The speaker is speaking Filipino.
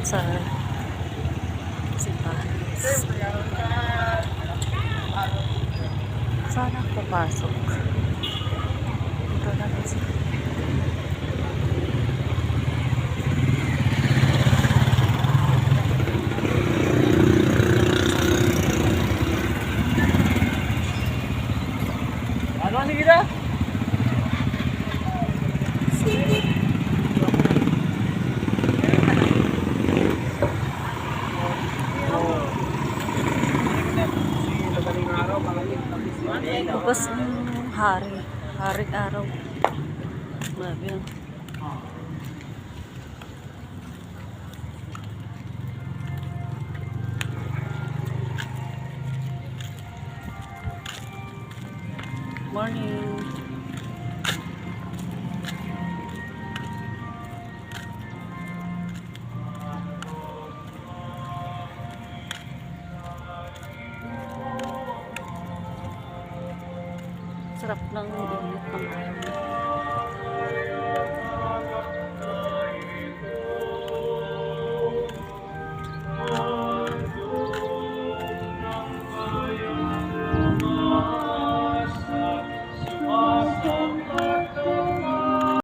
sa simbahan. Sana papasok. Ito na kasi. Ano ni kita? Bukas ng haring araw. Grabe yan. Morning. Sarap ng init ng araw.